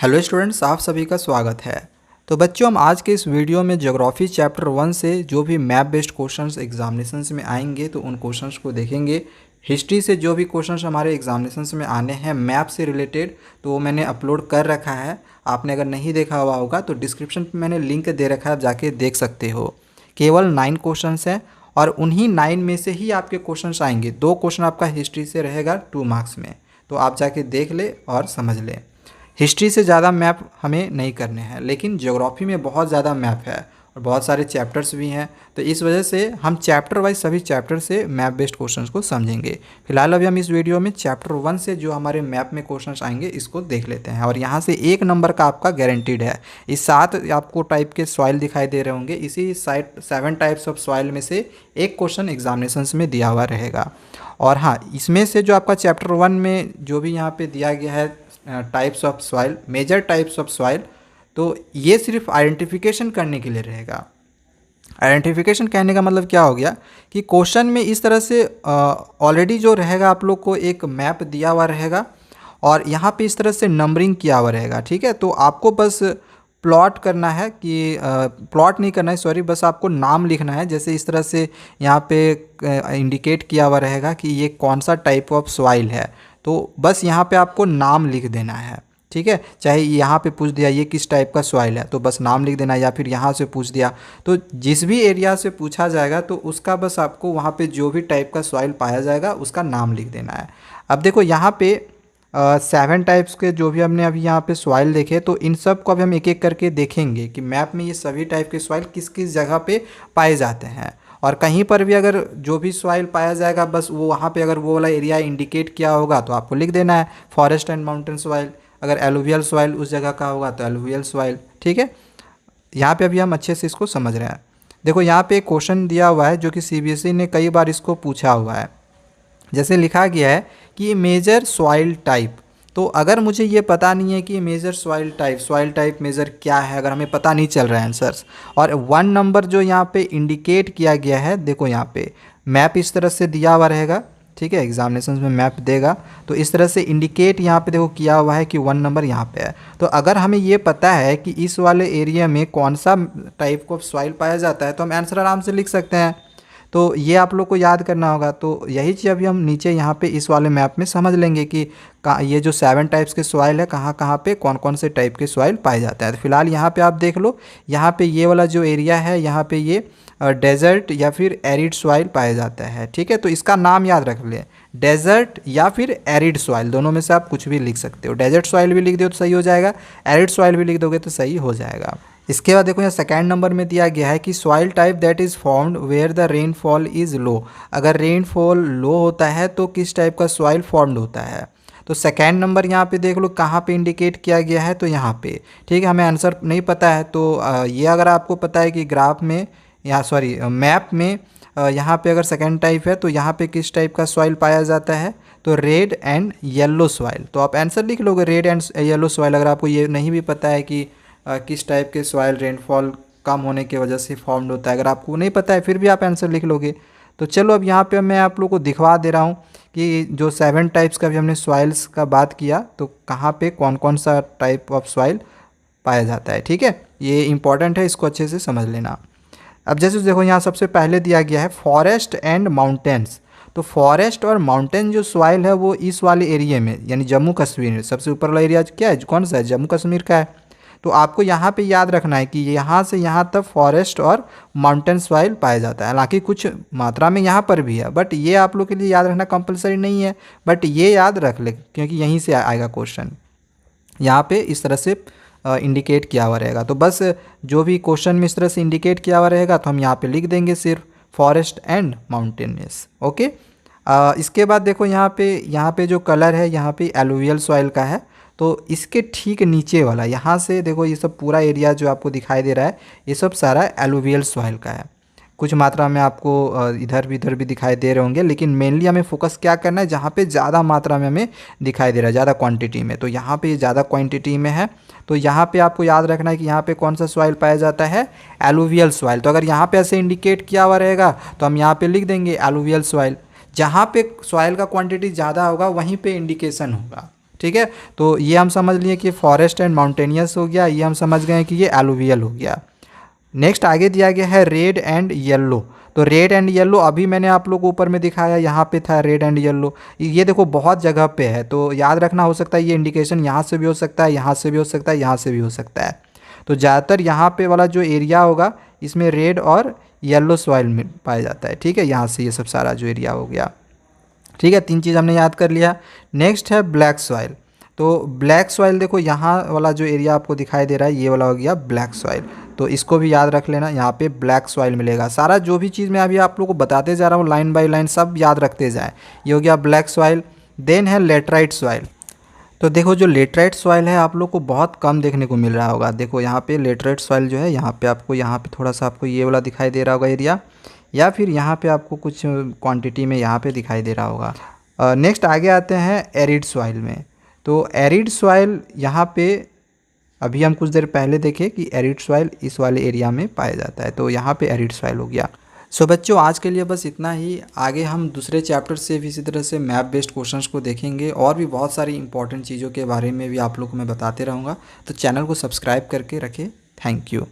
Hello students, आप सभी का स्वागत है। तो बच्चों, हम आज के इस वीडियो में ज्योग्राफी चैप्टर 1 से जो भी मैप बेस्ड क्वेश्चंस एग्जामिनेशंस में आएंगे तो उन क्वेश्चंस को देखेंगे। हिस्ट्री से जो भी क्वेश्चंस हमारे एग्जामिनेशंस में आने हैं मैप से रिलेटेड, तो वो मैंने अपलोड कर रखा है। आपने अगर नहीं देखा हुआ होगा तो डिस्क्रिप्शन में मैंने लिंक दे रखा है, आप जाके देख सकते हो। केवल 9 क्वेश्चन हैं और उन्हीं 9 में से ही आपके क्वेश्चन आएंगे। 2 क्वेश्चन आपका हिस्ट्री से रहेगा 2 मार्क्स में, तो आप जाके देख ले और समझ लें। हिस्ट्री से ज़्यादा मैप हमें नहीं करने हैं, लेकिन ज्योग्राफी में बहुत ज़्यादा मैप है और बहुत सारे चैप्टर्स भी हैं, तो इस वजह से हम चैप्टर वाइज सभी चैप्टर से मैप बेस्ड क्वेश्चंस को समझेंगे। फिलहाल अभी हम इस वीडियो में चैप्टर 1 से जो हमारे मैप में क्वेश्चंस आएंगे इसको देख लेते हैं। और यहाँ से 1 नंबर का आपका गारंटीड है। इस 7 आपको टाइप के सॉइल दिखाई दे रहे होंगे, इसी 7 टाइप्स ऑफ सॉइल में से एक क्वेश्चन एग्जामिनेशंस में दिया हुआ रहेगा। और हाँ, इसमें से जो आपका चैप्टर 1 में जो भी यहाँ पे दिया गया है types of soil, major types of soil, तो ये सिर्फ आइडेंटिफिकेशन करने के लिए रहेगा। आइडेंटिफिकेशन कहने का मतलब क्या हो गया कि क्वेश्चन में इस तरह से ऑलरेडी जो रहेगा आप लोग को एक मैप दिया हुआ रहेगा और यहाँ पे इस तरह से नंबरिंग किया हुआ रहेगा। ठीक है, तो आपको बस प्लॉट करना है कि प्लॉट नहीं करना है, सॉरी, बस आपको नाम लिखना है। जैसे इस तरह से यहाँ पे इंडिकेट किया हुआ रहेगा कि ये कौन सा टाइप ऑफ सॉइल है, तो बस यहाँ पे आपको नाम लिख देना है। ठीक है, चाहे यहाँ पे पूछ दिया ये किस टाइप का सॉइल है तो बस नाम लिख देना, या फिर यहाँ से पूछ दिया तो जिस भी एरिया से पूछा जाएगा तो उसका बस आपको वहाँ पे जो भी टाइप का सॉइल पाया जाएगा उसका नाम लिख देना है। अब देखो यहाँ पे 7 टाइप्स के जो भी हमने अभी यहाँ पे सॉइल देखे, तो इन सब को अभी हम एक एक करके देखेंगे कि मैप में ये सभी टाइप के सॉइल किस किस जगह पे पाए जाते हैं। और कहीं पर भी अगर जो भी सॉइल पाया जाएगा बस वो वहाँ पे अगर वो वाला एरिया इंडिकेट किया होगा तो आपको लिख देना है फॉरेस्ट एंड माउंटेन सॉइल। अगर एलुवियल सॉइल उस जगह का होगा तो एलुवियल सॉइल। ठीक है, यहाँ पे अभी हम अच्छे से इसको समझ रहे हैं। देखो यहाँ पे एक क्वेश्चन दिया हुआ है जो कि सीबीएसई ने कई बार इसको पूछा हुआ है। जैसे लिखा गया है कि मेजर सॉइल टाइप, तो अगर मुझे ये पता नहीं है कि मेजर सॉइल टाइप मेजर क्या है, अगर हमें पता नहीं चल रहा है आंसर्स, और 1 नंबर जो यहाँ पे इंडिकेट किया गया है, देखो यहाँ पे मैप इस तरह से दिया हुआ रहेगा। ठीक है, एग्जामिनेशन में मैप देगा तो इस तरह से इंडिकेट यहाँ पे देखो किया हुआ है कि 1 नंबर यहाँ पे है। तो अगर हमें ये पता है कि इस वाले एरिया में कौन सा टाइप ऑफ सॉइल पाया जाता है तो हम आंसर आराम से लिख सकते हैं। तो ये आप लोग को याद करना होगा। तो यही चीज़ अभी हम नीचे यहाँ पे इस वाले मैप में समझ लेंगे कि ये जो 7 टाइप्स के सॉइल है कहाँ कहाँ पे कौन कौन से टाइप के सॉइल पाए जाते हैं। तो फिलहाल यहाँ पे आप देख लो, यहाँ पे ये वाला जो एरिया है यहाँ पे ये डेजर्ट या फिर एरिड सॉइल पाया जाता है। ठीक है, तो इसका नाम याद रख लें, डेजर्ट या फिर एरिड सॉइल, दोनों में से आप कुछ भी लिख सकते हो। डेजर्ट सॉइल भी लिख दो तो सही हो जाएगा, एरिड सॉइल भी लिख दोगे तो सही हो जाएगा। इसके बाद देखो यहाँ 2nd नंबर में दिया गया है कि soil type that is formed where the rainfall is low. अगर रेनफॉल लो होता है तो किस टाइप का सॉइल फॉर्म्ड होता है। तो 2nd नंबर यहाँ पे देख लो कहाँ पे इंडिकेट किया गया है, तो यहाँ पे। ठीक है, हमें आंसर नहीं पता है तो ये अगर आपको पता है कि ग्राफ में मैप में यहाँ पे अगर 2nd टाइप है तो यहाँ पे किस टाइप का सॉइल पाया जाता है, तो रेड एंड येलो सॉइल। तो आप आंसर लिख लोगे रेड एंड येलो सॉइल। अगर आपको ये नहीं भी पता है कि किस टाइप के सॉइल रेनफॉल कम होने की वजह से फॉर्म्ड होता है, अगर आपको नहीं पता है फिर भी आप आंसर लिख लोगे। तो चलो अब यहाँ पे मैं आप लोगों को दिखवा दे रहा हूँ कि जो 7 टाइप्स का भी हमने सॉइल्स का बात किया तो कहाँ पे कौन कौन सा टाइप ऑफ सॉइल पाया जाता है। ठीक है, ये इंपॉर्टेंट है, इसको अच्छे से समझ लेना। अब जैसे देखो यहाँ सबसे पहले दिया गया है फॉरेस्ट एंड माउंटेन्स। तो फॉरेस्ट और माउंटेन जो सॉइल है वो इस वाले एरिया में यानी जम्मू कश्मीर, सबसे ऊपर वाला एरिया क्या है, कौन सा है, जम्मू कश्मीर का है। तो आपको यहाँ पे याद रखना है कि यहाँ से यहाँ तक फॉरेस्ट और माउंटेन सॉइल पाया जाता है। हालांकि कुछ मात्रा में यहाँ पर भी है, बट ये आप लोग के लिए याद रखना कंपलसरी नहीं है, बट ये याद रख ले क्योंकि यहीं से आएगा क्वेश्चन। यहाँ पे इस तरह से इंडिकेट किया हुआ रहेगा, तो बस जो भी क्वेश्चन में इस तरह से इंडिकेट किया हुआ रहेगा तो हम यहाँ पे लिख देंगे सिर्फ फॉरेस्ट एंड माउंटेनियस। ओके, इसके बाद देखो यहाँ पे जो कलर है यहाँ पे एलुवियल सॉइल का है, तो इसके ठीक नीचे वाला यहाँ से देखो ये सब पूरा एरिया जो आपको दिखाई दे रहा है ये सब सारा एलुवियल सॉइल का है। कुछ मात्रा में आपको इधर भी दिखाई दे रहे होंगे, लेकिन मेनली हमें फोकस क्या करना है जहाँ पे ज़्यादा मात्रा में हमें दिखाई दे रहा है, ज़्यादा क्वांटिटी में। तो यहाँ पे ज़्यादा क्वांटिटी में है, तो यहाँ पे आपको याद रखना है कि यहाँ पे कौन सा सॉइल पाया जाता है, एलुवियल सॉइल। तो अगर यहाँ पे ऐसे इंडिकेट किया हुआ रहेगा तो हम यहाँ पे लिख देंगे एलुवियल सॉइल। जहाँ पे सॉइल का क्वांटिटी ज़्यादा होगा वहीं पे इंडिकेशन होगा। ठीक है। तो ये हम समझ लिए कि फॉरेस्ट एंड माउंटेनियस हो गया, ये हम समझ गए कि ये एलुवियल हो गया। नेक्स्ट आगे दिया गया है रेड एंड येलो। तो रेड एंड येलो अभी मैंने आप लोगों को ऊपर में दिखाया, यहाँ पे था रेड एंड येलो। ये देखो बहुत जगह पे है, तो याद रखना, हो सकता है ये इंडिकेशन यहाँ से भी हो सकता है, यहाँ से भी हो सकता है, यहाँ से भी हो सकता है। तो ज़्यादातर यहाँ पे वाला जो एरिया होगा इसमें रेड और येलो सॉइल में पाया जाता है, ठीक है। यहाँ से ये सब सारा जो एरिया हो गया, ठीक है। 3 चीज़ हमने याद कर लिया। नेक्स्ट है ब्लैक सॉइल। तो ब्लैक सॉइल देखो यहाँ वाला जो एरिया आपको दिखाई दे रहा है ये वाला हो गया ब्लैक सॉइल, तो इसको भी याद रख लेना, यहाँ पे ब्लैक सॉइल मिलेगा। सारा जो भी चीज़ मैं अभी आप लोगों को बताते जा रहा हूँ लाइन बाय लाइन सब याद रखते जाएँ। ये हो गया ब्लैक सॉइल। देन है लेटराइट सॉइल। तो देखो जो लेटराइट सॉइल है आप लोग को बहुत कम देखने को मिल रहा होगा। देखो यहाँ पे लेटराइट सॉइल जो है यहाँ पे आपको, यहाँ पे थोड़ा सा आपको ये वाला दिखाई दे रहा होगा एरिया, या फिर यहाँ पे आपको कुछ क्वांटिटी में यहाँ पे दिखाई दे रहा होगा। नेक्स्ट आगे आते हैं एरिड सॉइल में। तो एरिड सॉइल यहाँ पे अभी हम कुछ देर पहले देखे कि एरिड सॉइल इस वाले एरिया में पाया जाता है, तो यहाँ पे एरिड सॉइल हो गया। सो बच्चों आज के लिए बस इतना ही। आगे हम दूसरे चैप्टर से भी इसी तरह से मैप बेस्ड क्वेश्चंस को देखेंगे और भी बहुत सारी इंपॉर्टेंट चीज़ों के बारे में भी आप लोग को मैं बताते रहूँगा। तो चैनल को सब्सक्राइब करके रखें। Thank you.